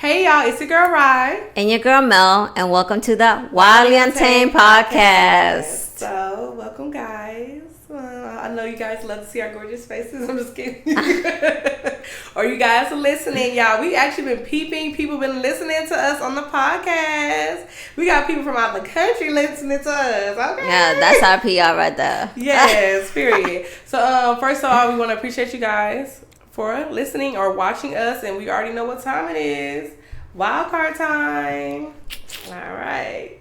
Hey y'all, it's your girl Rye. And your girl Mel, and welcome to the Wildly Untamed Podcast. So, welcome guys. I know you guys love to see our gorgeous faces. I'm just kidding. Or you guys are listening, y'all. We actually been peeping. People been listening to us on the podcast. We got people from out the country listening to us. Okay. Yeah, that's our PR right there. Yes, period. So, first of all, we want to appreciate you guys for listening or watching us, and we already know what time it is. Wild card time. All right.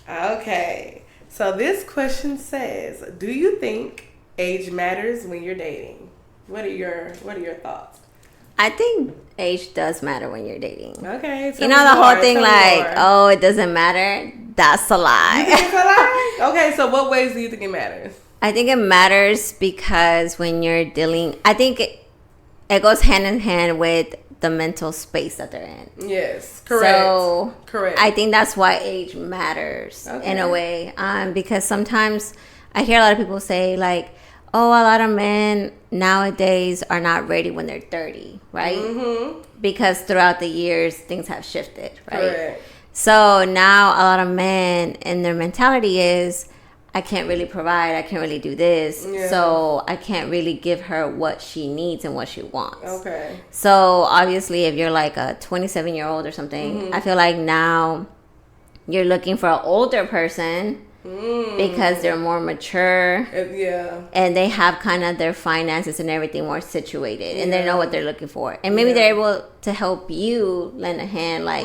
Okay. So this question says, do you think age matters when you're dating? What are your thoughts? I think age does matter when you're dating. Okay. You know the whole thing like, oh, it doesn't matter? That's a lie. You think it's a lie? Okay, so what ways do you think it matters? I think it matters because when you're dealing, I think it goes hand in hand with the mental space that they're in. Yes, correct. So, correct. I think that's why age matters in a way. Because sometimes I hear a lot of people say like, oh, a lot of men nowadays are not ready when they're 30, right? Mm-hmm. Because throughout the years, things have shifted, right? Correct. So now a lot of men and their mentality is, I can't really provide, I can't really do this, so I can't really give her what she needs and what she wants. Okay. So obviously if you're like a 27-year-old or something, I feel like now you're looking for an older person because they're more mature. Yeah. And they have kind of their finances and everything more situated, and they know what they're looking for. And maybe they're able to help you lend a hand. Like,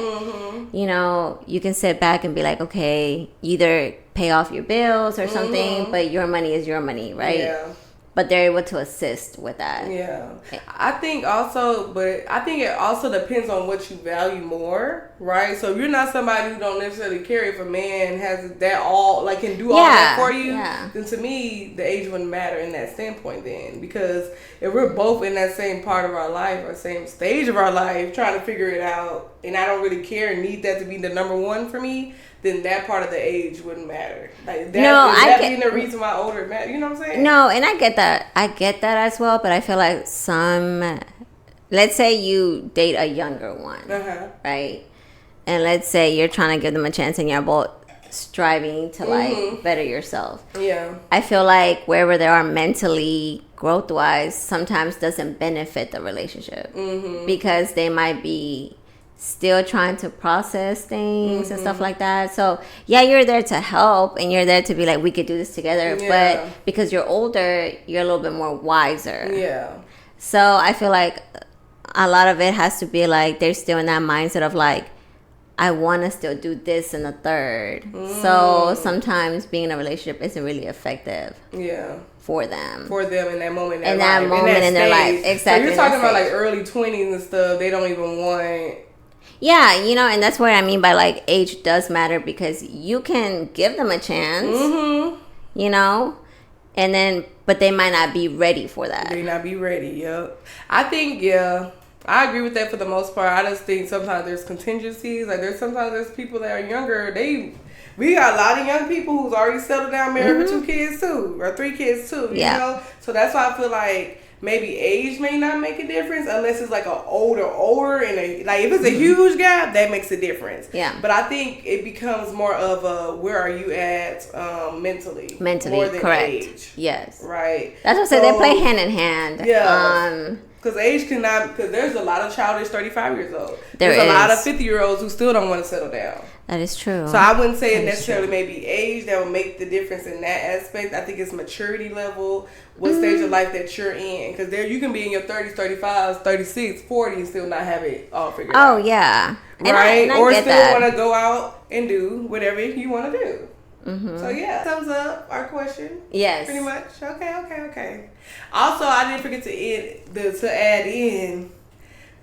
you know, you can sit back and be like, okay, either pay off your bills or something, but your money is your money, right? Yeah. But they're able to assist with that. Yeah. I think it also depends on what you value more, right? So if you're not somebody who don't necessarily care if a man has that all, like can do all that for you, then to me, the age wouldn't matter in that standpoint then. Because if we're both in that same part of our life or same stage of our life trying to figure it out, and I don't really care and need that to be the number one for me, then that part of the age wouldn't matter. Like that being the reason why older matter. You know what I'm saying? No, and I get that. I get that as well, but I feel like let's say you date a younger one, right? And let's say you're trying to give them a chance and you're both striving to like better yourself. Yeah. I feel like wherever they are mentally, growth-wise, sometimes doesn't benefit the relationship because they might be still trying to process things and stuff like that. So yeah, you're there to help and you're there to be like, we could do this together, but because you're older, you're a little bit more wiser. Yeah. So I feel like a lot of it has to be like they're still in that mindset of like, I want to still do this and the third. So sometimes being in a relationship isn't really effective. Yeah. For them in that moment in their life. Exactly. So you're talking about like early 20s and stuff. They don't even want. Yeah, you know, and that's what I mean by like age does matter because you can give them a chance, you know, and then, but they might not be ready for that. They not be ready, yep. I think, I agree with that for the most part. I just think sometimes there's contingencies. Like sometimes there's people that are younger. We got a lot of young people who's already settled down, married with 2 kids too, or 3 kids too, you know? So that's why I feel like maybe age may not make a difference unless it's like an older and like if it's a huge gap, that makes a difference. Yeah. But I think it becomes more of a where are you at mentally more than correct. Age. Yes. Right. That's what I say. They play hand in hand. Yeah. Because age cannot, because there's a lot of childish 35 years old. There's a lot of 50-year-olds who still don't want to settle down. That is true. So I wouldn't say it necessarily maybe age that will make the difference in that aspect. I think it's maturity level, what stage of life that you're in. Because there you can be in your 30s, 35s, 36, 40 and still not have it all figured out. Oh, yeah. Right? Or still want to go out and do whatever you want to do. So yeah, thumbs up our question. Yes, pretty much. Okay. Also, I didn't forget to add in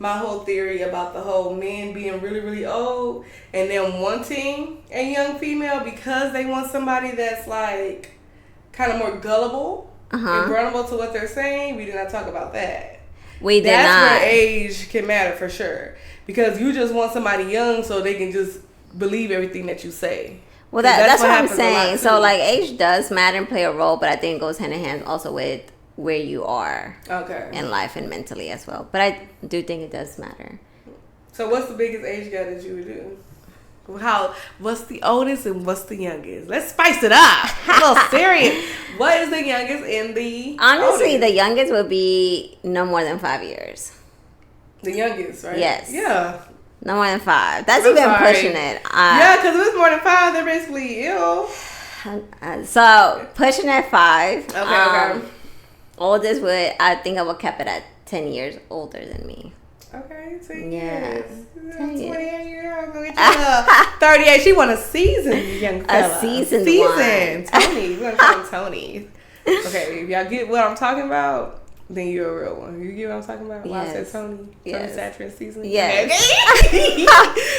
my whole theory about the whole men being really, really old and them wanting a young female because they want somebody that's like kind of more gullible and vulnerable to what they're saying. We did not talk about that. That's where age can matter for sure because you just want somebody young so they can just believe everything that you say. Well, that's what I'm saying. So, like, age does matter and play a role, but I think it goes hand in hand also with where you are in life and mentally as well. But I do think it does matter. So what's the biggest age gap that you would do? What's the oldest and what's the youngest? Let's spice it up. A little serious. What is the youngest and the Honestly, oldest? the youngest would be no more than 5 years. The youngest, right? Yes. Yeah. No more than 5. That's even pushing it. Yeah, because if it's more than 5, they're basically ill. So pushing at 5. Okay. Oldest would, I think I would cap it at 10 years older than me. Okay, 10 years. 28 years. I'm gonna get you 38. She want a seasoned young fella. A seasoned one. Tony. We're gonna call him Tony. Okay, if y'all get what I'm talking about, then you're a real one. You get what I'm talking about? Why I said Tony? Tony Satcher and seasoned? Yes.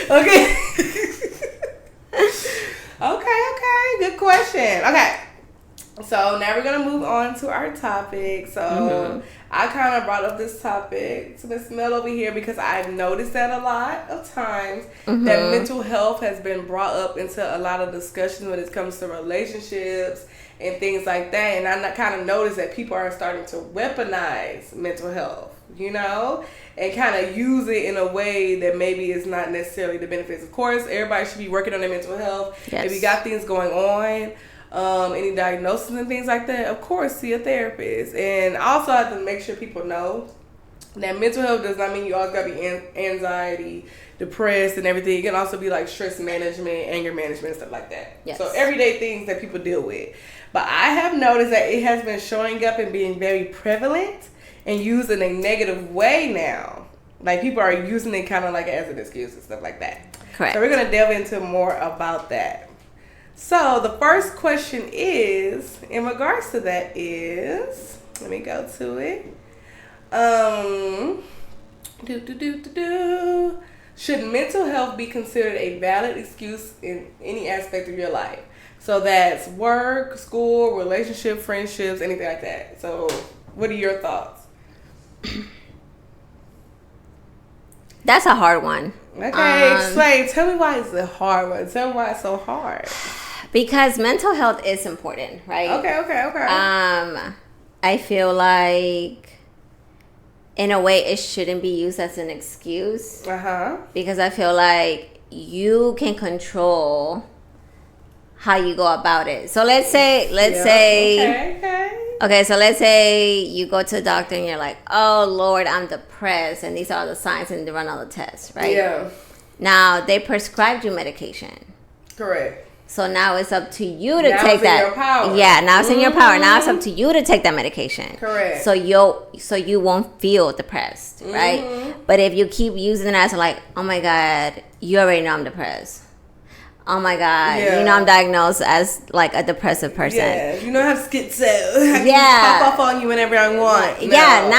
Okay. Okay. Good question. Okay. So now we're gonna move on to our topic. So I kind of brought up this topic to Miss Mel over here because I've noticed that a lot of times that mental health has been brought up into a lot of discussions when it comes to relationships and things like that. And I kind of noticed that people are starting to weaponize mental health, you know, and kind of use it in a way that maybe is not necessarily the benefits. Of course, everybody should be working on their mental health. Yes. If you got things going on, any diagnosis and things like that, of course, see a therapist. And also I have to make sure people know that mental health does not mean you always gotta be anxiety, depressed, and everything. It can also be like stress management, anger management, and stuff like that. Yes. So everyday things that people deal with. But I have noticed that it has been showing up and being very prevalent and used in a negative way now. Like people are using it kind of like as an excuse and stuff like that. Correct. So we're gonna delve into more about that. So the first question is, in regards to that is, let me go to it. Should mental health be considered a valid excuse in any aspect of your life? So that's work, school, relationship, friendships, anything like that. So what are your thoughts? That's a hard one. Okay, explain. Tell me why it's a hard one. Tell me why it's so hard. Because mental health is important, right? Okay. I feel like, in a way, it shouldn't be used as an excuse. Because I feel like you can control how you go about it. So let's say. Okay, so let's say you go to the doctor and you're like, oh, Lord, I'm depressed. And these are all the signs and they run all the tests, right? Yeah. Now, they prescribed you medication. Correct. So now it's up to you to take that. Your power. Yeah, now it's in your power. Now it's up to you to take that medication. Correct. So you won't feel depressed, right? But if you keep using it as like, oh my God, you already know I'm depressed. Oh my God, you know I'm diagnosed as like a depressive person. Yeah, you know I have schizo. I can pop off on you whenever I want. No. Yeah,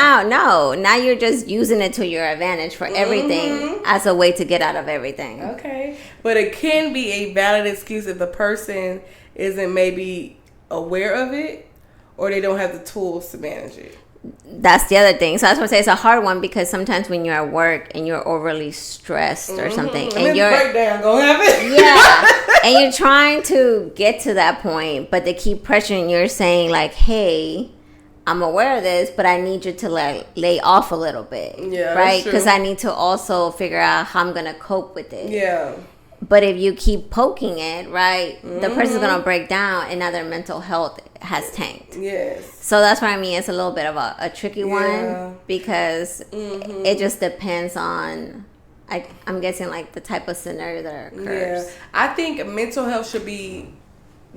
now you're just using it to your advantage for everything as a way to get out of everything. Okay, but it can be a valid excuse if the person isn't maybe aware of it or they don't have the tools to manage it. That's the other thing. So that's what I say it's a hard one because sometimes when you're at work and you're overly stressed or something, and you're breakdown gonna happen. Yeah, and you're trying to get to that point, but they keep pressuring you, saying like, "Hey, I'm aware of this, but I need you to lay off a little bit, right? Because I need to also figure out how I'm gonna cope with it." Yeah. But if you keep poking it, right, the person's gonna break down, and now their mental health has tanked. Yes. So that's what I mean. It's a little bit of a tricky one because it just depends on, I'm guessing, like the type of scenario that occurs. Yeah. I think mental health should be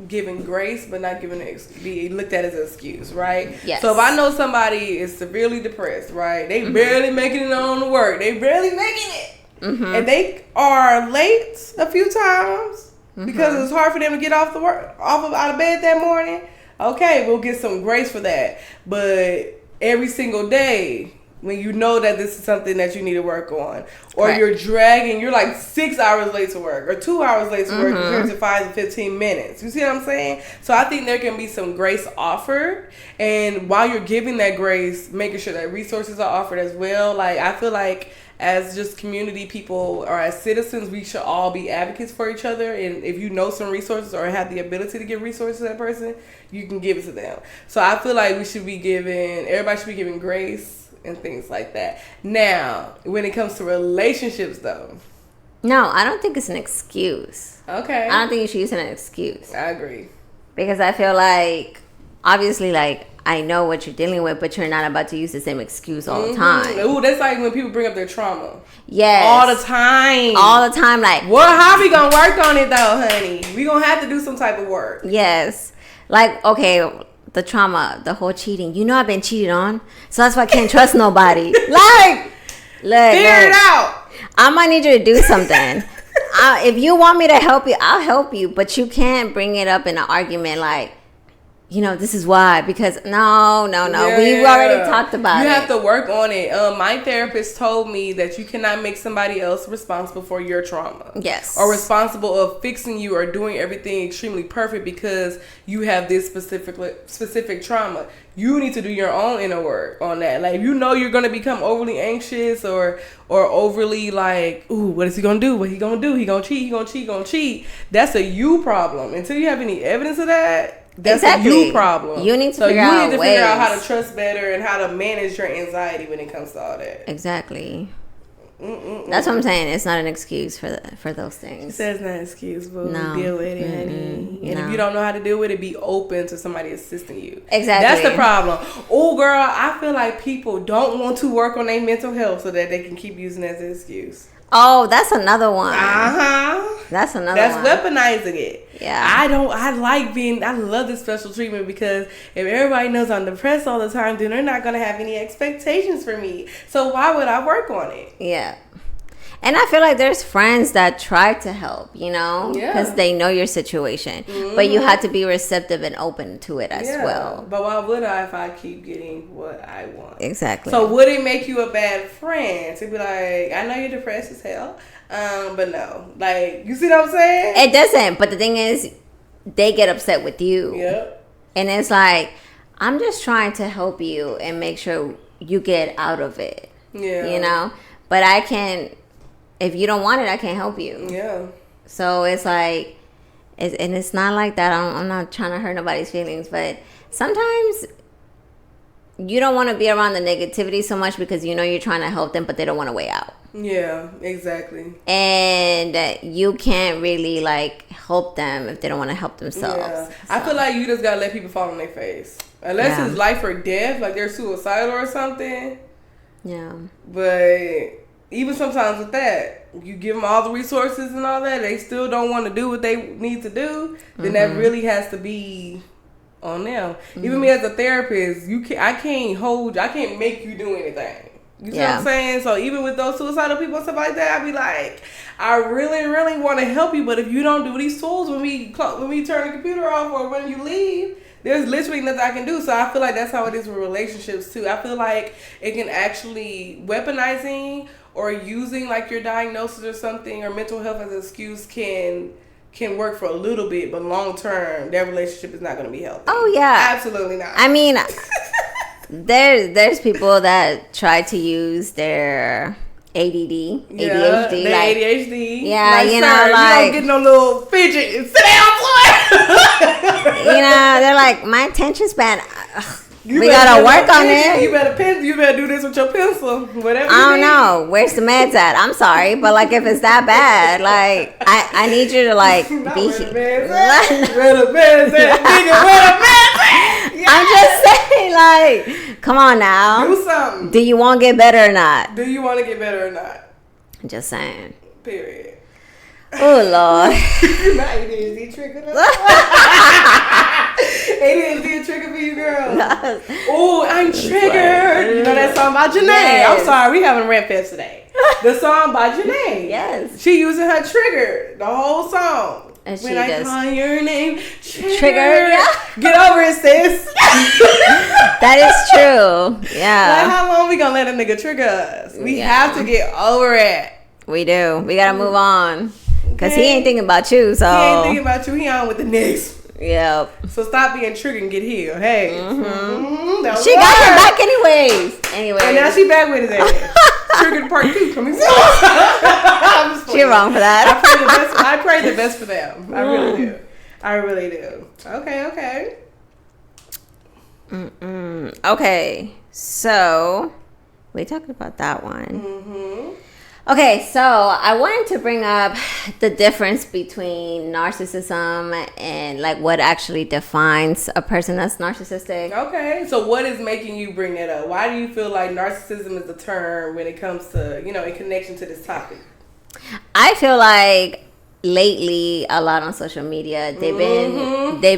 given grace, but not be looked at as an excuse, right? Yes. So if I know somebody is severely depressed, right, they barely making it on to work, they barely making it, and they are late a few times because it's hard for them to get out of bed that morning. Okay, we'll get some grace for that. But every single day, when you know that this is something that you need to work on, or you're like 6 hours late to work, or 2 hours late to work compared to 5 to 15 minutes. You see what I'm saying? So I think there can be some grace offered. And while you're giving that grace, making sure that resources are offered as well. Like, I feel like as just community people or as citizens, we should all be advocates for each other. And if you know some resources or have the ability to give resources to that person, you can give it to them. So I feel like everybody should be giving grace and things like that. Now, when it comes to relationships, though. No, I don't think it's an excuse. Okay. I don't think you should use it as an excuse. I agree. Because I feel like, obviously, like, I know what you're dealing with, but you're not about to use the same excuse all the time. Ooh, that's like when people bring up their trauma. Yes. All the time. All the time, like. Well, how we gonna work on it, though, honey? We gonna have to do some type of work. Yes. Like, okay, the trauma, the whole cheating. You know I've been cheated on, so that's why I can't trust nobody. Like, figure it out. I might need you to do something. If you want me to help you, I'll help you. But you can't bring it up in an argument like, you know, this is why. Because no. Yeah. We've already talked about it. You have to work on it. My therapist told me that you cannot make somebody else responsible for your trauma. Yes. Or responsible of fixing you or doing everything extremely perfect because you have this specific trauma. You need to do your own inner work on that. Like, if you know you're going to become overly anxious or overly like, ooh, what is he going to do? What he going to do? He going to cheat. He going to cheat. Going to cheat. That's a you problem. Until you have any evidence of that, that's a you problem. You need to figure out figure out how to trust better and how to manage your anxiety when it comes to all that. Exactly. That's what I'm saying. It's not an excuse for those things. That's not an excuse, but no. Deal with it, honey. And if you don't know how to deal with it, be open to somebody assisting you. Exactly. That's the problem. Oh, girl, I feel like people don't want to work on their mental health so that they can keep using it as an excuse. Oh, that's another one. That's another one. That's weaponizing it. Yeah. I love this special treatment because if everybody knows I'm depressed all the time, then they're not going to have any expectations for me. So why would I work on it? Yeah. And I feel like there's friends that try to help, you know, because they know your situation. But you have to be receptive and open to it as well. But why would I if I keep getting what I want? Exactly. So would it make you a bad friend to be like, I know you're depressed as hell, but no. Like, you see what I'm saying? It doesn't. But the thing is, they get upset with you. Yep. And it's like, I'm just trying to help you and make sure you get out of it. Yeah. You know? But I can't. If you don't want it, I can't help you. Yeah. So it's like, and it's not like that. I'm not trying to hurt nobody's feelings, but sometimes you don't want to be around the negativity so much because you know you're trying to help them, but they don't want a way out. Yeah, exactly. And you can't really like help them if they don't want to help themselves. Yeah. So. I feel like you just gotta let people fall on their face, unless it's life or death, like they're suicidal or something. Yeah. But even sometimes with that, you give them all the resources and all that, they still don't want to do what they need to do, then that really has to be on them. Even me as a therapist, I can't make you do anything. You see what I'm saying? So even with those suicidal people and stuff like that, I'd be like, I really, really want to help you, but if you don't do these tools when we turn the computer off or when you leave, there's literally nothing I can do. So I feel like that's how it is with relationships too. I feel like it can actually weaponizing or using like your diagnosis or something or mental health as an excuse can work for a little bit, but long term, that relationship is not going to be healthy. Oh yeah, absolutely not. I mean, there's people that try to use their ADHD, the like, ADHD. Yeah, like, you sir, know, like, you don't get no little fidget and sit down, boy. You know, they're like, my attention span. We gotta work on it. You better do this with your pencil, whatever. I don't know. Where's the meds at? I'm sorry, but like if it's that bad, like I need you to like be. Where the meds at? Nigga, where the meds at? Yes. I'm just saying, like, come on now. Do something. Do you want to get better or not? Do you want to get better or not? I'm just saying. Period. Oh Lord. My ADHD triggered us. ADHD a trigger for you, girl. Oh, I'm triggered. You know that song by Janae? Yes. I'm sorry, we having a rant fest today. The song by Janae. Yes. She using her trigger the whole song. And when I call your name, trigger. Yeah. Get over it, sis. That is true. Yeah. Like, how long we gonna let a nigga trigger us? We have to get over it. We do. We gotta move on. Cause he ain't thinking about you, so. He ain't thinking about you. He on with the next. Yep. So stop being triggered and get healed. Hey. She got him back anyways. And now she back with his ass. Triggered part 2 coming soon. She wrong for that. I pray the best for them. I really do. I really do. Okay. Okay. So We talked about that one. Okay, so I wanted to bring up the difference between narcissism and like what actually defines a person that's narcissistic. Okay, so what is making you bring that up? Why do you feel like narcissism is the term when it comes to, you know, in connection to this topic? I feel like lately a lot on social media they've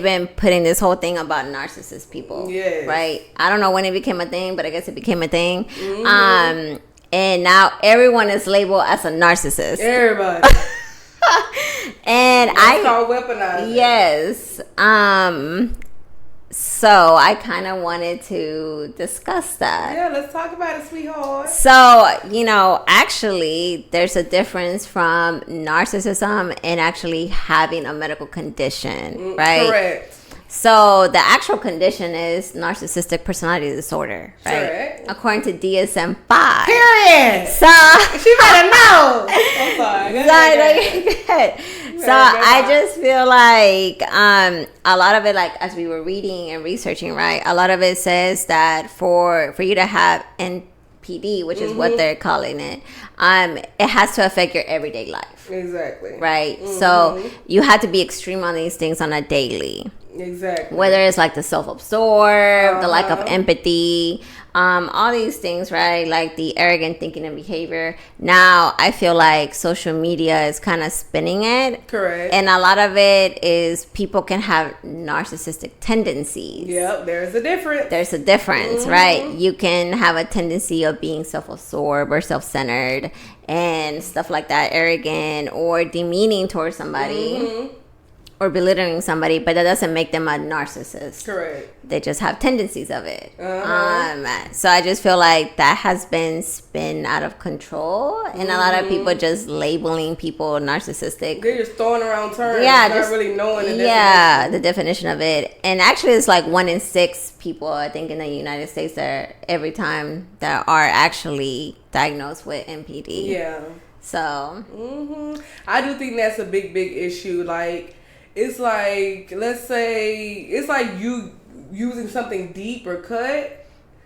been putting this whole thing about narcissist people. Yes. Right? I don't know when it became a thing, but I guess it became a thing. And now everyone is labeled as a narcissist. Everybody. And it's called weaponized. Yes. So I kind of wanted to discuss that. Yeah, let's talk about it, sweetheart. So, you know, actually, there's a difference from narcissism and actually having a medical condition, right? Correct. So the actual condition is narcissistic personality disorder, right? Correct. According to DSM-5. Period. So she better know. I'm sorry. So I just feel like a lot of it, like as we were reading and researching, right? A lot of it says that for you to have NPD, which is what they're calling it, it has to affect your everyday life. Exactly. Right. So you have to be extreme on these things on a daily. Exactly. Whether it's like the self-absorbed, the lack of empathy, all these things, right? Like the arrogant thinking and behavior. Now, I feel like social media is kind of spinning it. Correct. And a lot of it is people can have narcissistic tendencies. Yep, there's a difference. There's a difference, right? You can have a tendency of being self-absorbed or self-centered and stuff like that, arrogant or demeaning towards somebody. Or belittling somebody, but that doesn't make them a narcissist. Correct. They just have tendencies of it. So I just feel like that has been spin out of control, and a lot of people just labeling people narcissistic. They're just throwing around terms, not really knowing the definition. Yeah, the definition of it. And actually, it's like 1 in 6 people, I think, in the United States that every time that are actually diagnosed with NPD. Yeah. So. I do think that's a big issue. Like. It's like, let's say, it's like you using something deep or cut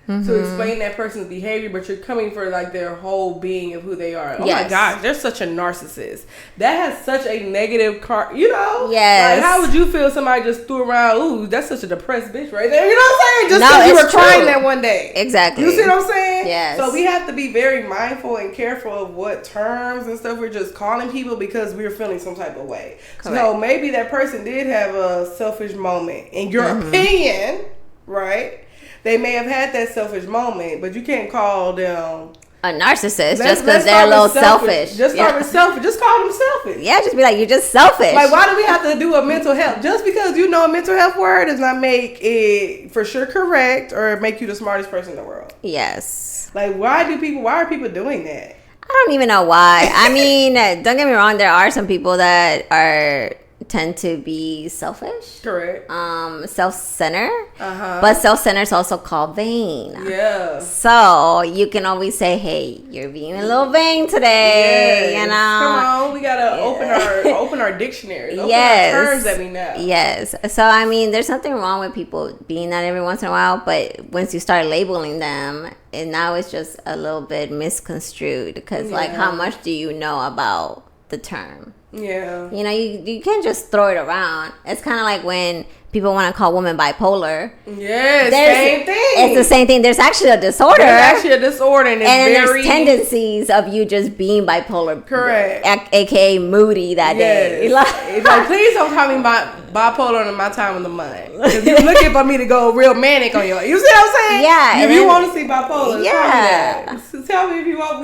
to explain that person's behavior, but you're coming for like their whole being of who they are. Oh my gosh, they're such a narcissist. That has such a negative you know? Yes. Like, how would you feel if somebody just threw around, ooh, that's such a depressed bitch right there? You know what I'm saying? Just because you were trying that one day. Exactly. You see what I'm saying? Yes. So we have to be very mindful and careful of what terms and stuff we're just calling people because we're feeling some type of way. Correct. So maybe that person did have a selfish moment. In your opinion, right? They may have had that selfish moment, but you can't call them a narcissist just because they're a little selfish. Just start with selfish. Just call them selfish. Yeah, just be like, you're just selfish. Like, why do we have to do a mental health? Just because you know a mental health word does not make it for sure correct or make you the smartest person in the world. Yes. Like, why are people doing that? I don't even know why. I mean, don't get me wrong. There are some people that tend to be selfish. Correct. Self-centered. But self-centered is also called vain. Yeah. So you can always say, hey, you're being a little vain today. Yes. You know. Come on, we gotta open our dictionaries. Open Yes. our terms that we know. Yes. So I mean, there's nothing wrong with people being that every once in a while, but once you start labeling them, and now it's just a little bit misconstrued because like, how much do you know about the term? Yeah. You know, you can't just throw it around. It's kind of like when people want to call women bipolar. Yeah, same thing. It's the same thing. There's actually a disorder. There's actually a disorder, and there's tendencies of you just being bipolar. Correct. AKA moody that day. It's like, please don't call me bipolar in my time of the month. Because you're looking for me to go real manic on you. You see what I'm saying? Yeah. If you want to see bipolar, yeah. tell me if you want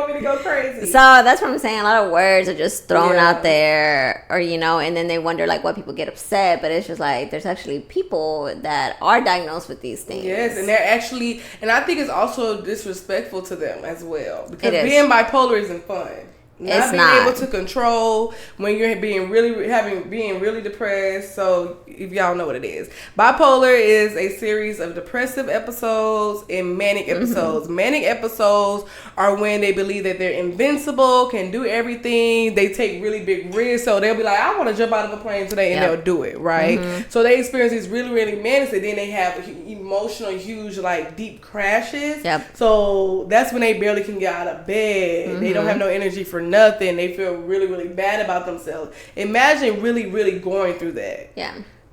me to go crazy. So that's what I'm saying. A lot of words are just thrown out there, or you know, and then they wonder like why people get upset, but it's just like there's actually people that are diagnosed with these things. Yes, and they're actually, and I think it's also disrespectful to them as well because being bipolar isn't fun. Not being able to control when you're being really depressed. So if y'all know what it is, bipolar is a series of depressive episodes and manic episodes. Manic episodes are when they believe that they're invincible, can do everything. They take really big risks. So they'll be like, I want to jump out of a plane today, and they'll do it, right? So they experience these really manic, and then they have emotional, huge, like deep crashes. So that's when they barely can get out of bed. They don't have no energy for nothing. They feel really bad about themselves. Imagine really going through that.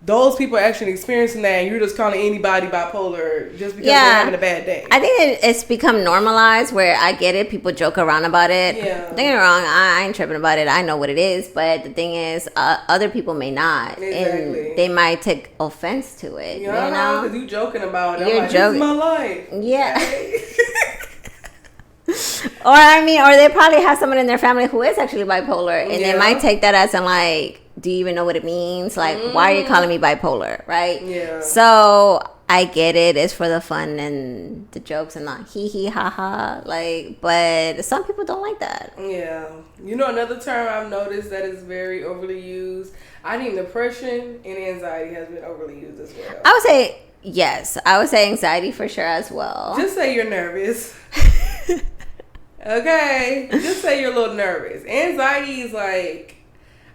Those people are actually experiencing that, and you're just calling anybody bipolar just because they're having a bad day. I think it's become normalized where I get it. People joke around about it. Don't get me wrong. I ain't tripping about it. I know what it is. But the thing is, other people may not. And they might take offense to it. You know? Because you joking about it. You're joking. This is my life. Or they probably have someone in their family who is actually bipolar, and they might take that as like, do you even know what it means? Like, why are you calling me bipolar, right? So I get it. It's for the fun and the jokes and not hee ha ha. Like, but some people don't like that. You know, another term I've noticed that is very overly used. I think depression and anxiety has been overly used as well. I would say yes. I would say anxiety for sure as well. Just say you're nervous. Okay, just say you're a little nervous. Anxiety is like,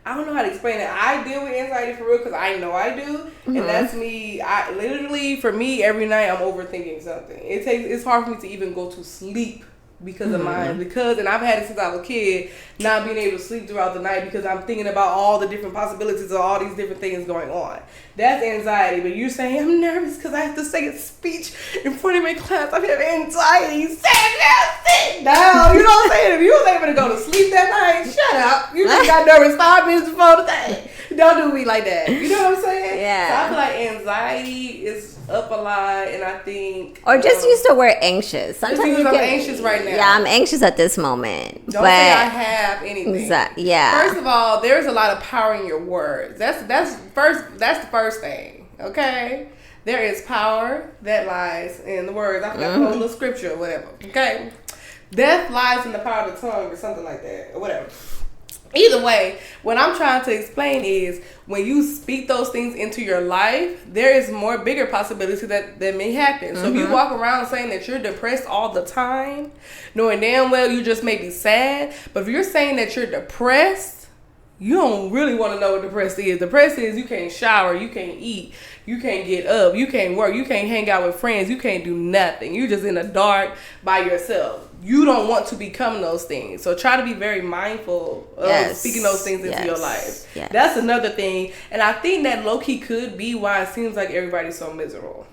I don't know how to explain it. I deal with anxiety for real because I know I do, and that's me. I literally, for me, every night I'm overthinking something. It's hard for me to even go to sleep because of mine. And I've had it since I was a kid, not being able to sleep throughout the night because I'm thinking about all the different possibilities of all these different things going on. That's anxiety. But you're saying I'm nervous because I have to say a speech in front of my class. I have anxiety. Sit down. You know what I'm saying? If you was able to go to sleep that night, shut up. You just got nervous 5 minutes before the day. Don't do me like that. You know what I'm saying? So I feel like anxiety is up a lot, and I think... Or just use the word anxious. Sometimes I'm anxious right now. Yeah, I'm anxious at this moment. Don't say I have anything. Yeah. First of all, there's a lot of power in your words. That's the first thing. Okay? There is power that lies in the words. I forgot the whole little scripture or whatever. Okay? Death lies in the power of the tongue or something like that. Or whatever. Either way, what I'm trying to explain is when you speak those things into your life, there is more bigger possibility that may happen. So if you walk around saying that you're depressed all the time, knowing damn well you just may be sad, but if you're saying that you're depressed, you don't really want to know what depressed is. Depressed is you can't shower, you can't eat, you can't get up, you can't work, you can't hang out with friends, you can't do nothing. You're just in the dark by yourself. You don't want to become those things. So try to be very mindful of speaking those things into your life. That's another thing. And I think that low-key could be why it seems like everybody's so miserable.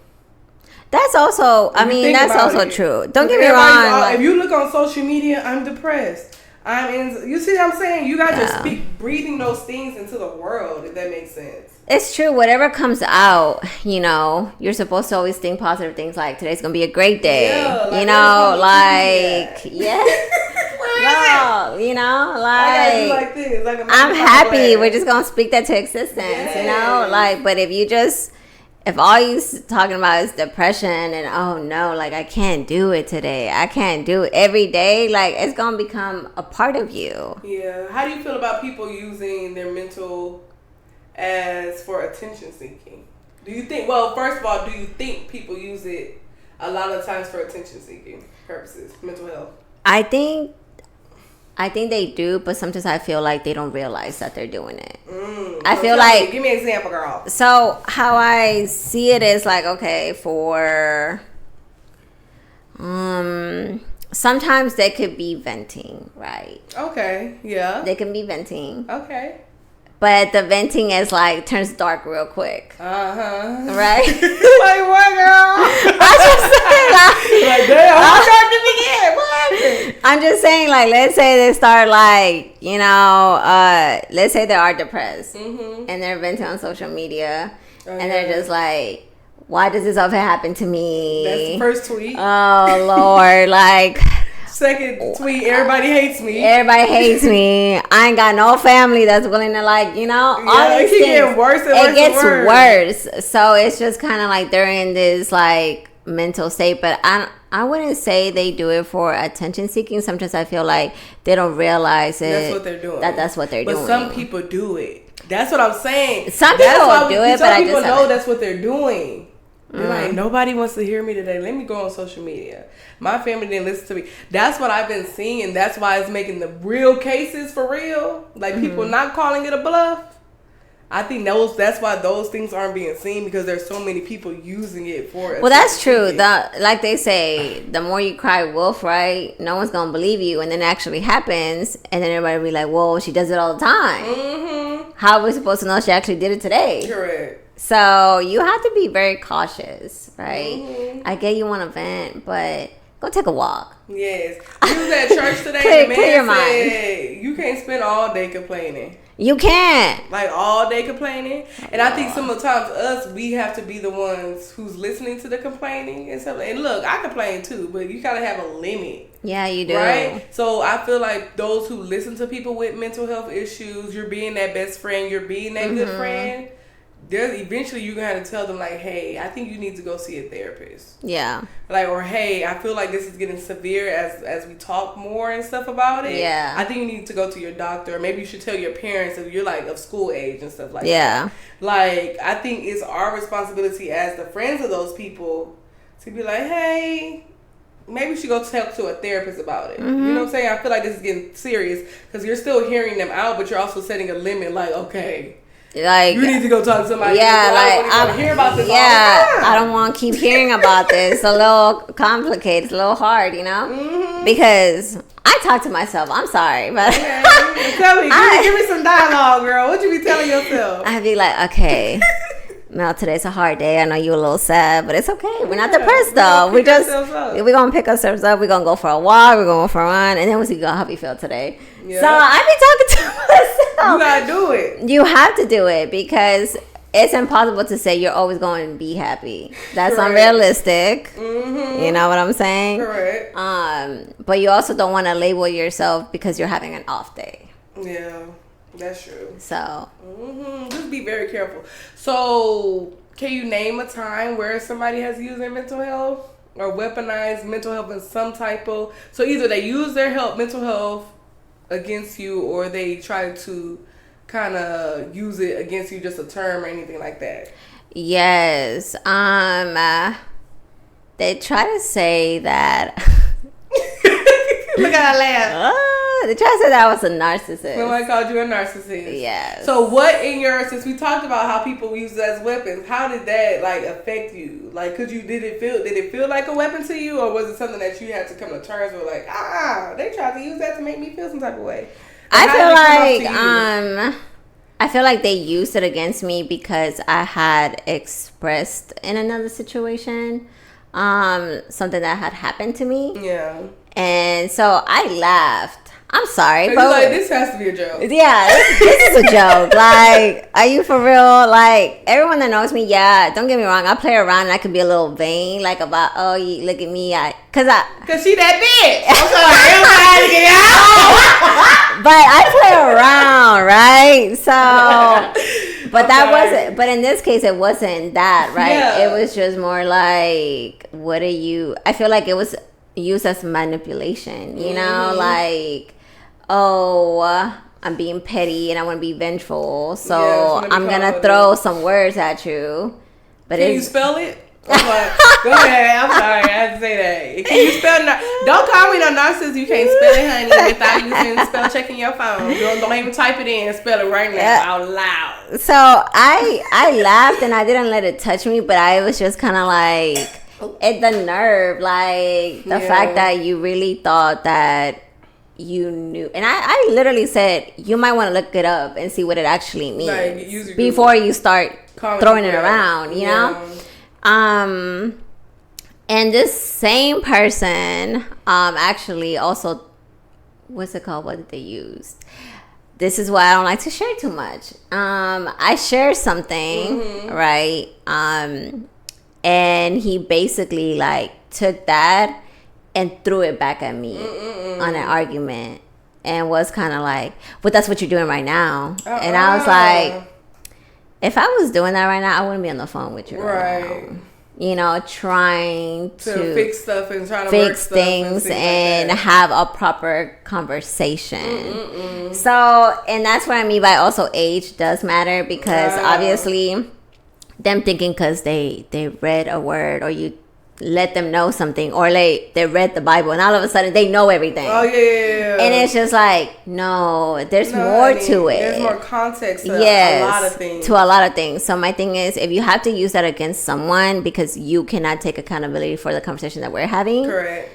That's also, that's also true. Don't get me wrong. If you look on social media, I'm depressed. You see what I'm saying? You guys are breathing those things into the world, if that makes sense. It's true. Whatever comes out, you're supposed to always think positive things like today's going to be a great day. I'm happy. We're just going to speak that to existence, but if all you talking about is depression and oh no, like I can't do it today, I can't do it every day, like it's gonna become a part of you. How do you feel about people using their mental as for attention seeking? First of all, do you think people use it a lot of times for attention seeking purposes, mental health? I think they do, but sometimes I feel like they don't realize that they're doing it. I feel like... Give me an example, girl. So, how I see it is like, okay, for... sometimes they could be venting, right? Okay, yeah. They can be venting. Okay. But the venting is like, turns dark real quick. Right? Like what, girl? I'm just saying, like, damn, how dark to begin? What happened? I'm just saying, like, let's say they start, like, let's say they are depressed. And they're venting on social media. And they're just like, why does this often happen to me? That's the first tweet. Oh, Lord. Like... Second tweet, everybody hates me. Everybody hates me. I ain't got no family that's willing to all these things. It gets worse and worse. It gets worse. So it's just kind of like they're in this like mental state, but I wouldn't say they do it for attention seeking. Sometimes I feel like they don't realize it. That's what they're doing. That's what they're doing. But some people do it. That's what I'm saying. Some people do it, but some people know that's what they're doing. They're like, nobody wants to hear me today. Let me go on social media. My family didn't listen to me. That's what I've been seeing. That's why it's making the real cases for real. Like, people not calling it a bluff. I think that's why those things aren't being seen, because there's so many people using it for. Well, that's true. Like they say, the more you cry wolf, right? No one's gonna believe you, and then it actually happens, and then everybody will be like, "Whoa, she does it all the time." Mm-hmm. How are we supposed to know she actually did it today? Correct. So you have to be very cautious, right? Mm-hmm. I get you want to vent, but go take a walk. Yes. We was at church today, and the man said, "You can't spend all day complaining." You can't. Like, all day complaining. And I think sometimes we have to be the ones who's listening to the complaining and stuff. And look, I complain too, but you gotta have a limit. Yeah, you do. Right? So I feel like those who listen to people with mental health issues, you're being that best friend, you're being that good friend. There's eventually you're gonna have to tell them, like, hey, I think you need to go see a therapist. Yeah. Like, or hey, I feel like this is getting severe as we talk more and stuff about it. Yeah. I think you need to go to your doctor. Maybe you should tell your parents if you're like of school age and stuff like that. Like, I think it's our responsibility as the friends of those people to be like, hey, maybe you should go talk to a therapist about it. You know what I'm saying? I feel like this is getting serious, because you're still hearing them out, but you're also setting a limit. Like, okay, like, you need to go talk to somebody. Yeah, like, I don't hear about this. Yeah, I don't want to keep hearing about this. It's a little complicated, it's a little hard, you know, because I talk to myself. I'm sorry, but tell me, give me some dialogue, girl. What you be telling yourself? I'd be like, okay, Mel, today's a hard day. I know you're a little sad, but it's okay. We're not depressed though. We're gonna pick ourselves up. We're gonna go for a walk. We're gonna go for a run, and then we'll see how we feel today. Yeah. So I be talking to myself. You gotta do it. You have to do it, because it's impossible to say you're always going to be happy. That's unrealistic. You know what I'm saying? Correct. But you also don't want to label yourself because you're having an off day. Yeah, that's true. So just be very careful. So, can you name a time where somebody has used their mental health or weaponized mental health in some type of? So either they use their mental health against you, or they try to kind of use it against you, just a term or anything like that. Yes. They try to say that. Look at her laugh. They try to say that I was a narcissist. Somebody called you a narcissist. Yes. So what since we talked about how people use it as weapons, how did that like affect you? Like, did it feel like a weapon to you, or was it something that you had to come to terms with? Like, they tried to use that to make me feel some type of way. I feel like they used it against me because I had expressed in another situation something that had happened to me. Yeah. And so I laughed. I'm sorry, but like, this has to be a joke. Yeah, this is a joke. Like, are you for real? Like, everyone that knows me, yeah, don't get me wrong, I play around and I can be a little vain, like about, oh, you look at me, cause she that bitch. I'm sorry, everybody get out. But I play around, right? So, but that wasn't. But in this case, it wasn't that, right? Yeah. It was just more like, what are you? I feel like it was used as manipulation. You know, like, oh, I'm being petty and I want to be vengeful, so I'm gonna throw some words at you. But can you spell it? I'm like, go ahead. I'm sorry, I had to say that. Can you spell? Don't call me no narcissist. You can't spell it, honey, without using spell checking your phone. Don't even type it in and spell it right now out loud. So I laughed and I didn't let it touch me, but I was just kind of like, the nerve, like the fact that you really thought that you knew. And I literally said, you might want to look it up and see what it actually means before you start throwing it around, you know? And this same person actually also, what's it called? What did they use? This is why I don't like to share too much. I shared something, right? And he basically like took that and threw it back at me on an argument and was kind of like, but that's what you're doing right now. And I was like, if I was doing that right now, I wouldn't be on the phone with you right now. trying to fix stuff and trying to fix work things and like have a proper conversation. So, and that's what I mean by also age does matter, because obviously them thinking because they read a word, or you let them know something, or they read the Bible and all of a sudden they know everything. Oh yeah. And it's just like, no, there's more to it. There's more context to a lot of things. To a lot of things. So my thing is, if you have to use that against someone because you cannot take accountability for the conversation that we're having, correct,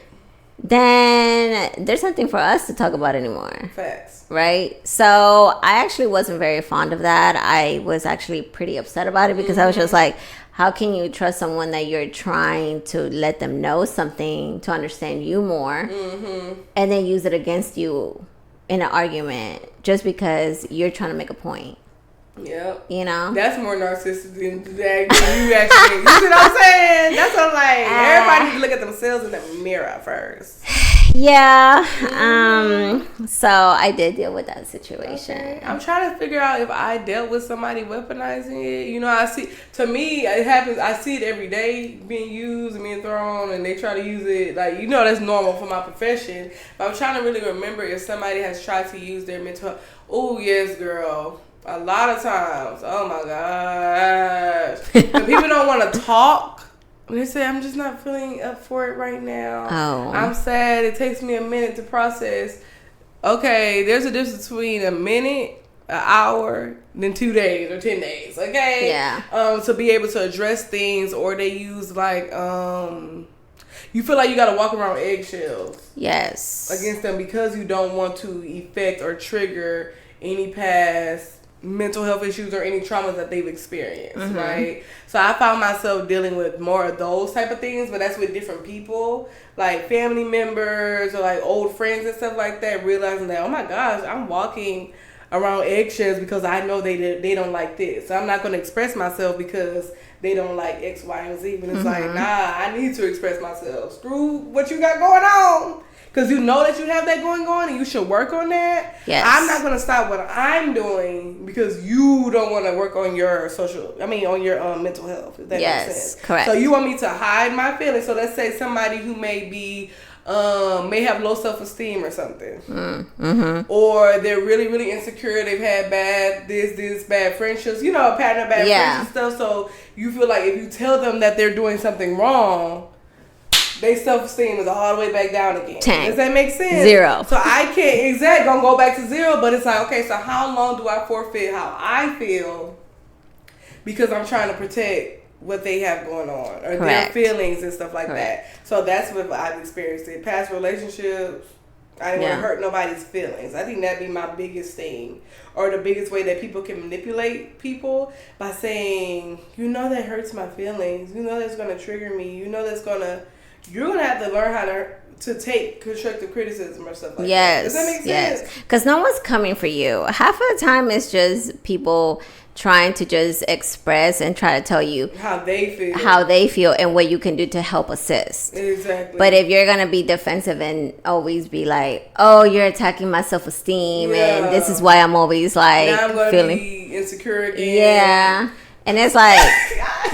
then there's nothing for us to talk about anymore. Facts. Right? So I actually wasn't very fond of that. I was actually pretty upset about it, because I was just like, how can you trust someone that you're trying to let them know something to understand you more, and then use it against you in an argument just because you're trying to make a point? Yep. That's more narcissistic than you actually. You see what I'm saying? That's what I'm like. Everybody needs to look at themselves in the mirror first. Yeah. So I did deal with that situation. Okay. I'm trying to figure out if I dealt with somebody weaponizing it. I see. To me, it happens. I see it every day being used and being thrown, and they try to use it like that's normal for my profession. But I'm trying to really remember if somebody has tried to use their mental health. Oh yes, girl. A lot of times. Oh my gosh. When people don't want to talk, they say, I'm just not feeling up for it right now. Oh. I'm sad. It takes me a minute to process. Okay, there's a difference between a minute, an hour, then 2 days or 10 days. Okay? Yeah. To be able to address things, or they use like you feel like you got to walk around eggshells. Yes. Against them, because you don't want to affect or trigger any past mental health issues or any traumas that they've experienced, right? So I found myself dealing with more of those type of things, but that's with different people, like family members or like old friends and stuff like that, realizing that, oh my gosh, I'm walking around eggshells because I know they don't like this. So I'm not going to express myself because they don't like X, Y, and Z. But it's like, nah, I need to express myself. Screw what you got going on. Because you know that you have that going on and you should work on that. Yes. I'm not going to stop what I'm doing because you don't want to work on your on your mental health, if that makes sense. Correct. So you want me to hide my feelings. So let's say somebody who may be, may have low self-esteem or something. Or they're really, really insecure. They've had bad friendships, a pattern of bad friendships and stuff. So you feel like if you tell them that they're doing something wrong, their self-esteem is all the way back down again. 10. Does that make sense? 0. So I can't gonna go back to 0, but it's like, okay, so how long do I forfeit how I feel because I'm trying to protect what they have going on or their feelings and stuff like that. So that's what I've experienced in past relationships. I didn't want to hurt nobody's feelings. I think that'd be my biggest thing, or the biggest way that people can manipulate people by saying, that hurts my feelings. That's going to trigger me. You're going to have to learn how to take constructive criticism or stuff like that. Does that make sense? Yes. Because no one's coming for you. Half of the time it's just people trying to just express and try to tell you how they feel and what you can do to help assist. Exactly. But if you're going to be defensive and always be like, oh, you're attacking my self-esteem and this is why I'm always like now I'm gonna feeling be insecure again. Yeah. And it's like,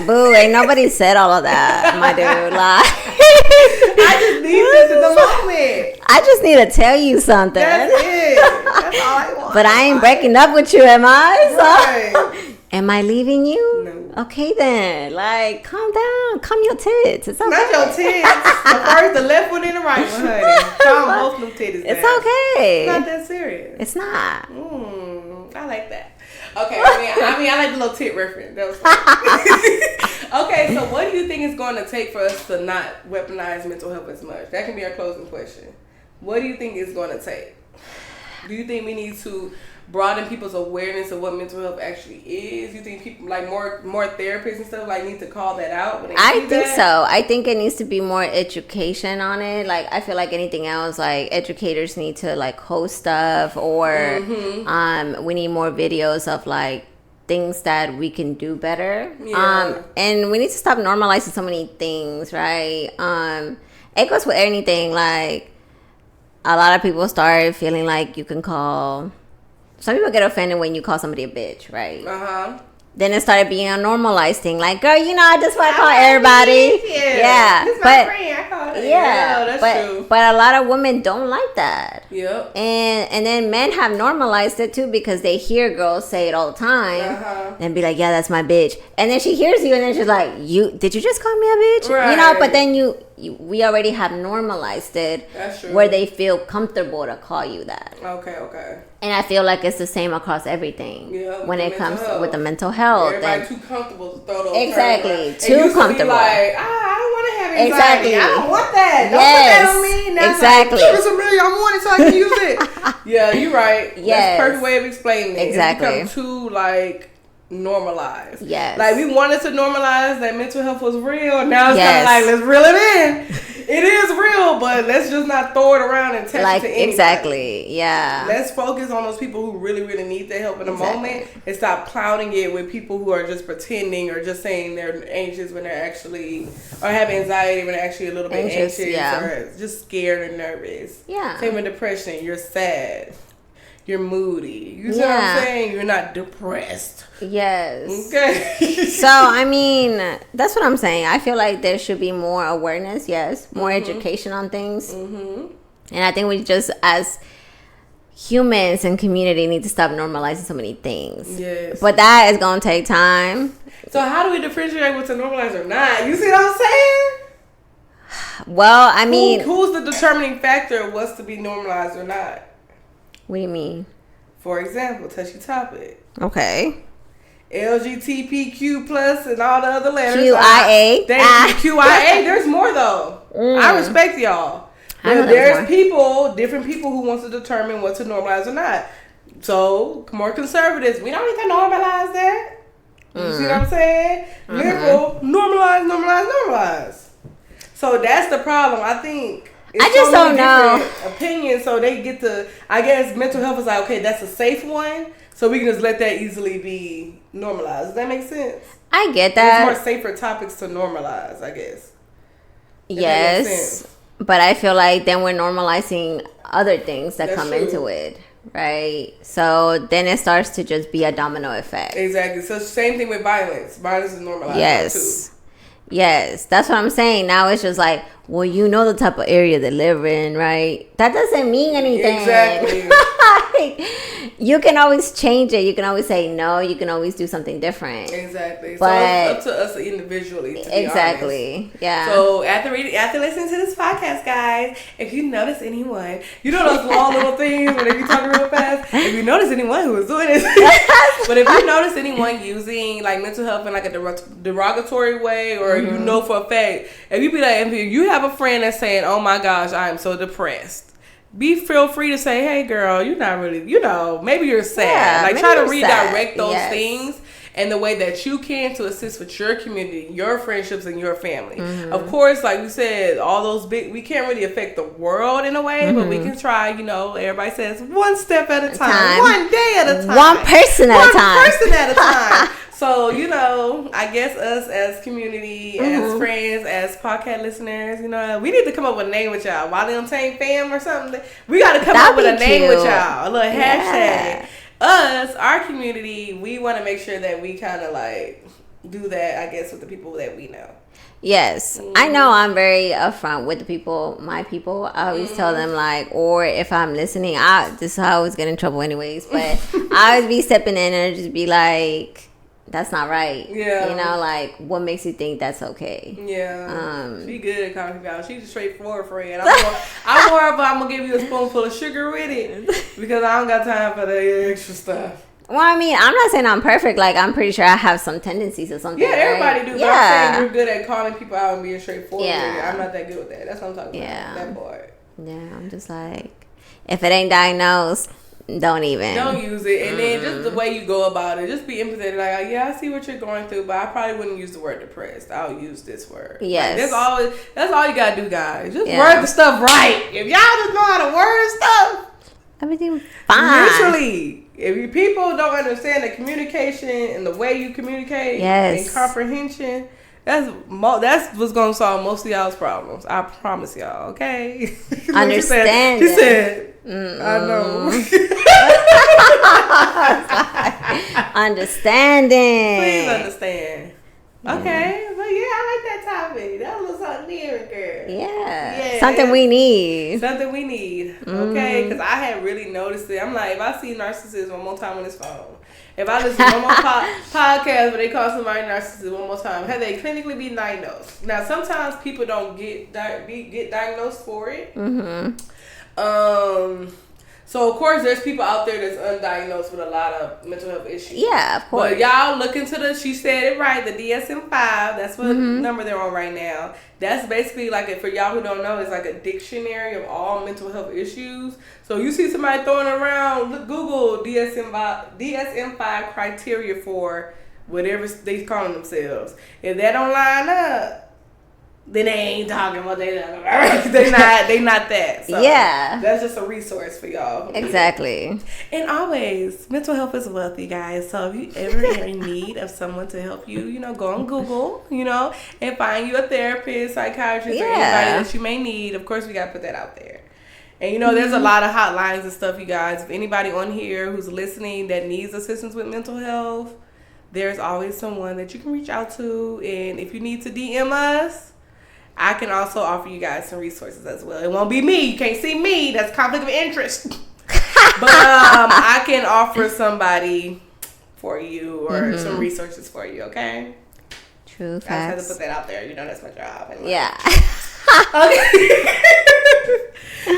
boo, ain't nobody said all of that, my dude. Like, I just need this in the moment. I just need to tell you something. That's it. That's all I want. But I ain't breaking up with you, am I? Right. Am I leaving you? No. Okay then. Like, calm down. Calm your tits. It's okay. Not your tits. The left one and the right one, honey. Calm both them titties down. It's okay. It's not that serious. It's not. I like that. Okay, I like the little tit reference. That was funny. Okay, so what do you think it's going to take for us to not weaponize mental health as much? That can be our closing question. What do you think it's going to take? Do you think we need to broaden people's awareness of what mental health actually is? You think people like more therapists and stuff like need to call that out when they I think so. I think it needs to be more education on it. Like I feel like anything else, like educators need to like host stuff, or we need more videos of like things that we can do better. And we need to stop normalizing so many things, right? It goes with anything. Like a lot of people start feeling like you can call. Some people get offended when you call somebody a bitch, right? then it started being a normalized thing. Like, girl, I just want to call everybody. Yeah. This is my friend. I call it. Yeah, that's true. But a lot of women don't like that. Yep. And then men have normalized it too because they hear girls say it all the time and be like, yeah, that's my bitch. And then she hears you and then she's like, did you just call me a bitch? Right. But then we already have normalized it. That's true. Where they feel comfortable to call you that. Okay. And I feel like it's the same across everything when it comes with the mental health. Everybody too comfortable to throw those exactly terms. Too comfortable. Like, I don't want to have anxiety. Exactly. I don't want that. Don't put that on me. Now exactly. Give us $1 million. I want it so I can use it. Yeah, you're right. Yes. That's a perfect way of explaining it. Exactly. It's become too normalized. Yes. Like we wanted to normalize that mental health was real. Now it's kind of like, let's reel it in. It is real, but let's just not throw it around and touch it to anybody. Exactly. Yeah. Let's focus on those people who really, really need their help in the moment and stop clouding it with people who are just pretending or just saying they're anxious when they're actually, or have anxiety when they're actually a little bit anxious or just scared or nervous. Yeah. Same with depression. You're sad. You're moody. You see what I'm saying? You're not depressed. Yes. Okay. So, I mean, that's what I'm saying. I feel like there should be more awareness, more education on things. And I think we just, as humans and community, need to stop normalizing so many things. Yes. But that is going to take time. So, how do we differentiate what's normalized or not? You see what I'm saying? Well, I mean... Who's the determining factor of what's to be normalized or not? What do you mean? For example, touchy topic. Okay. LGBTQ plus and all the other letters. QIA. QIA. There's more though. I respect y'all. There's different people who wants to determine what to normalize or not. So more conservatives, we don't need to normalize that. You see what I'm saying? Liberal, normalize. So that's the problem. I think. I just don't know opinions, so they get to. I guess mental health is like, okay, that's a safe one, so we can just let that easily be normalized. Does that make sense? I get that. There's more safer topics to normalize, I guess. Yes, but I feel like then we're normalizing other things that come into it, right? So then it starts to just be a domino effect. Exactly. So same thing with violence. Violence is normalized. Yes. Too. Yes, that's what I'm saying. Now it's just like, well, the type of area they live in, right? That doesn't mean anything. Exactly. You can always change it. You can always say no. You can always do something different. Exactly. But so it's up to us individually. To be honest. Yeah. So after listening to this podcast, guys, if you notice anyone, those long little things when you talk real fast. If you notice anyone who is doing this, but if you notice anyone using like mental health in like a derogatory way, or for a fact, if you be like, if you have a friend that's saying, "Oh my gosh, I am so depressed." Feel free to say, hey girl, you're not really, maybe you're sad. Try to redirect those things in the way that you can to assist with your community, your friendships, and your family. Of course, like we said, all those we can't really affect the world in a way, but we can try, everybody says one step at a time, one day at a time. One person at a time. So, I guess us as community, as friends, as podcast listeners, we need to come up with a name with y'all. Wally Untamed Fam or something. We got to come up with a name with y'all. A little hashtag. Us, our community, we want to make sure that we kind of like do that, I guess, with the people that we know. Yes. I know I'm very upfront with the people, my people. I always tell them or if I'm listening, this is how I always get in trouble anyways, but I always be stepping in and just be like, that's not right. Yeah. What makes you think that's okay? Yeah. She good at calling people out. She's a straightforward friend. I'm more of I'm going to give you a spoonful of sugar with it because I don't got time for the extra stuff. Well, I mean, I'm not saying I'm perfect. I'm pretty sure I have some tendencies or something. Yeah, everybody do. But I'm saying you're good at calling people out and being straightforward. Yeah. I'm not that good with that. That's what I'm talking about. That part. Yeah, I'm just like, if it ain't diagnosed, don't use it. And then just the way you go about it, just be empathetic. Like, yeah, I see what you're going through, but I probably wouldn't use the word depressed. I'll use this word. Yes. That's all you gotta do, guys. Just word the stuff right. If y'all just know how to word stuff, everything's fine. Literally, if you people don't understand the communication and the way you communicate and comprehension, that's what's gonna solve most of y'all's problems. I promise y'all. Okay. Understand. She said, I know. Understanding. Please understand. Okay, but yeah, I like that topic. That was something different, girl. Yeah. Something we need. Something we need. Okay, because I had really noticed it. I'm like, if I see narcissist one more time on this phone, if I listen to one more podcast where they call somebody narcissist one more time, have they clinically been diagnosed? Now, sometimes people don't get diagnosed for it. So, of course, there's people out there that's undiagnosed with a lot of mental health issues. Yeah, of course. But y'all look into she said it right, the DSM-5. That's what number they're on right now. That's basically like, for y'all who don't know, it's like a dictionary of all mental health issues. So you see somebody throwing around, Google DSM-5 criteria for whatever they calling themselves. If that don't line up, then they ain't talking about they not that. So yeah, that's just a resource for y'all. Exactly. And always, mental health is wealth, you guys. So if you ever are in need of someone to help you, go on Google, and find you a therapist, psychiatrist, or anybody that you may need. Of course, we gotta put that out there. And there's a lot of hotlines and stuff, you guys. If anybody on here who's listening that needs assistance with mental health, there's always someone that you can reach out to. And if you need to DM us, I can also offer you guys some resources as well. It won't be me. You can't see me. That's conflict of interest. But I can offer somebody for you or some resources for you, okay? True facts. I just had to put that out there. That's my job. Anyway. Yeah. Okay.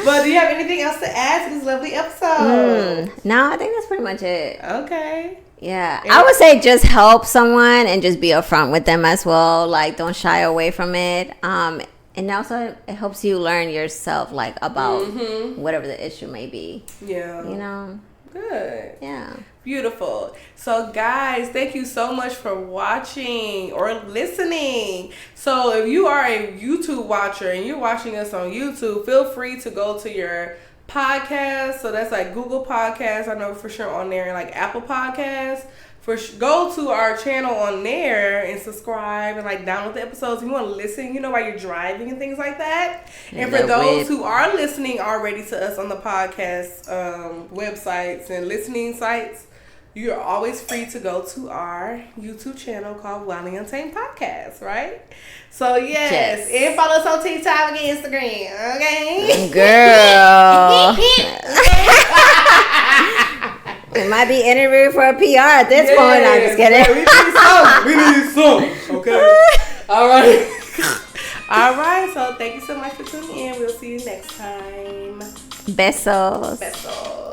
But do you have anything else to add to this lovely episode? No, I think that's pretty much it. Okay. Yeah, I would say just help someone and just be upfront with them as well. Like, don't shy away from it. And also, it helps you learn yourself, like, about whatever the issue may be. Yeah. Good. Yeah. Beautiful. So, guys, thank you so much for watching or listening. So, if you are a YouTube watcher and you're watching us on YouTube, feel free to go to your podcast. So that's like Google Podcasts, I know for sure on there, and like Apple Podcasts. Go to our channel on there and subscribe and like download the episodes. If you want to listen, while you're driving and things like that. And for those who are listening already to us on the podcast websites and listening sites, you're always free to go to our YouTube channel called Wildly Untamed Podcast, right? So, yes. And follow us on TikTok and Instagram, okay? Girl. We might be interviewed for a PR at this point. I'm just kidding. We need some. Okay. All right. All right. So, thank you so much for tuning in. We'll see you next time. Besos. Besos.